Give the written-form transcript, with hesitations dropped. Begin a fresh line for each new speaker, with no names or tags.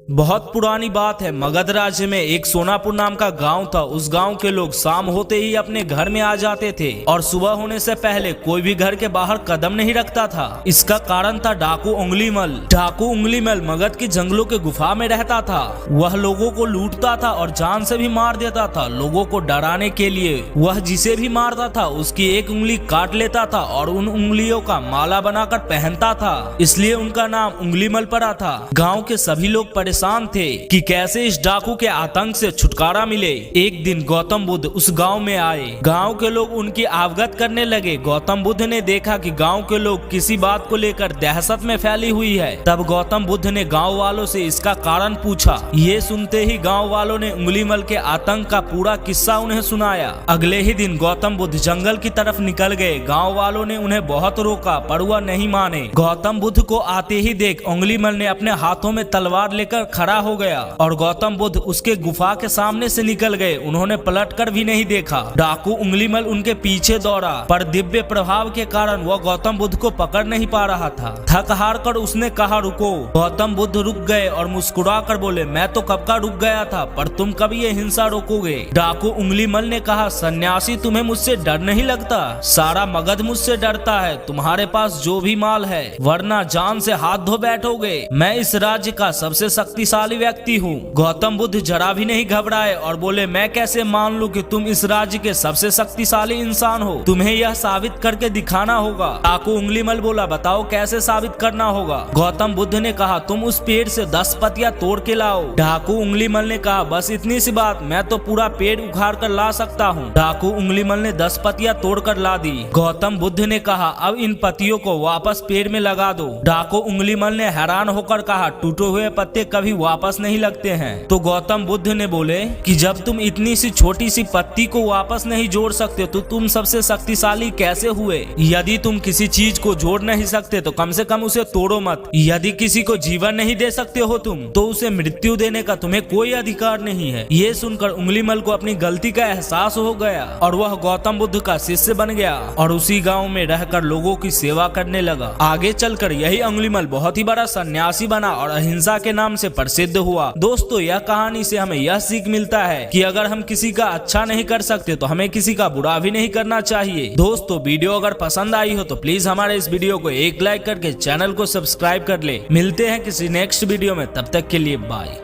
बहुत पुरानी बात है। मगध राज्य में एक सोनापुर नाम का गांव था। उस गांव के लोग शाम होते ही अपने घर में आ जाते थे और सुबह होने से पहले कोई भी घर के बाहर कदम नहीं रखता था। इसका कारण था डाकू उंगलीमल। डाकू उंगलीमल मगध के जंगलों के गुफा में रहता था। वह लोगों को लूटता था और जान से भी मार देता था। लोगों को डराने के लिए वह जिसे भी मारता था उसकी एक उंगली काट लेता था और उन उंगलियों का माला बनाकर पहनता था। इसलिए उनका नाम उंगलीमल पड़ा था। गाँव के सभी लोग परेशान थे कि कैसे इस डाकू के आतंक से छुटकारा मिले। एक दिन गौतम बुद्ध उस गांव में आए। गांव के लोग उनकी अवगत करने लगे। गौतम बुद्ध ने देखा कि गांव के लोग किसी बात को लेकर दहशत में फैली हुई है। तब गौतम बुद्ध ने गांव वालों से इसका कारण पूछा। ये सुनते ही गांव वालों ने उंगलीमल के आतंक का पूरा किस्सा उन्हें सुनाया। अगले ही दिन गौतम बुद्ध जंगल की तरफ निकल गए। गाँव वालों ने उन्हें बहुत रोका पर वह नहीं माने। गौतम बुद्ध को आते ही देख उंगलीमल ने अपने हाथों में तलवार लेकर खड़ा हो गया और गौतम बुद्ध उसके गुफा के सामने से निकल गए। उन्होंने पलटकर भी नहीं देखा। डाकू उंगलीमल उनके पीछे दौड़ा पर दिव्य प्रभाव के कारण वह गौतम बुद्ध को पकड़ नहीं पा रहा था। थक हार कर उसने कहा रुको। गौतम बुद्ध रुक गए और मुस्कुरा कर बोले मैं तो कब का रुक गया था पर तुम कब ये हिंसा रोकोगे। डाकू उंगलीमल ने कहा सन्यासी तुम्हें मुझसे डर नहीं लगता। सारा मगध मुझसे डरता है। तुम्हारे पास जो भी माल है वरना जान से हाथ धो बैठोगे। मैं इस राज्य का सबसे शक्तिशाली व्यक्ति हूँ। गौतम बुद्ध जरा भी नहीं घबराए और बोले मैं कैसे मान लूं कि तुम इस राज्य के सबसे शक्तिशाली इंसान हो। तुम्हें यह साबित करके दिखाना होगा। डाकू उंगलीमल बोला बताओ कैसे साबित करना होगा। गौतम बुद्ध ने कहा तुम उस पेड़ से 10 पत्तियां तोड़ के लाओ। डाकू उंगलीमल ने कहा बस इतनी सी बात, मैं तो पूरा पेड़ उखाड़ कर ला सकता हूँ। डाकू उंगलीमल ने 10 पत्तियां तोड़ कर ला दी। गौतम बुद्ध ने कहा अब इन पत्तियों को वापस पेड़ में लगा दो। डाकू उंगलीमल ने हैरान होकर कहा टूटे हुए पत्ते कभी वापस नहीं लगते हैं। तो गौतम बुद्ध ने बोले कि जब तुम इतनी सी छोटी सी पत्ती को वापस नहीं जोड़ सकते तो तुम सबसे शक्तिशाली कैसे हुए। यदि तुम किसी चीज को जोड़ नहीं सकते तो कम से कम उसे तोड़ो मत। यदि किसी को जीवन नहीं दे सकते हो तुम तो उसे मृत्यु देने का तुम्हें कोई अधिकार नहीं है। ये सुनकर उंगलीमल को अपनी गलती का एहसास हो गया और वह गौतम बुद्ध का शिष्य बन गया और उसी गाँव में रहकर लोगों की सेवा करने लगा। आगे चलकर यही उंगलीमल बहुत ही बड़ा सन्यासी बना और अहिंसा के नाम से प्रसिद्ध हुआ। दोस्तों यह कहानी से हमें यह सीख मिलता है कि अगर हम किसी का अच्छा नहीं कर सकते तो हमें किसी का बुरा भी नहीं करना चाहिए। दोस्तों वीडियो अगर पसंद आई हो तो प्लीज हमारे इस वीडियो को एक लाइक करके चैनल को सब्सक्राइब कर ले। मिलते हैं किसी नेक्स्ट वीडियो में, तब तक के लिए बाय।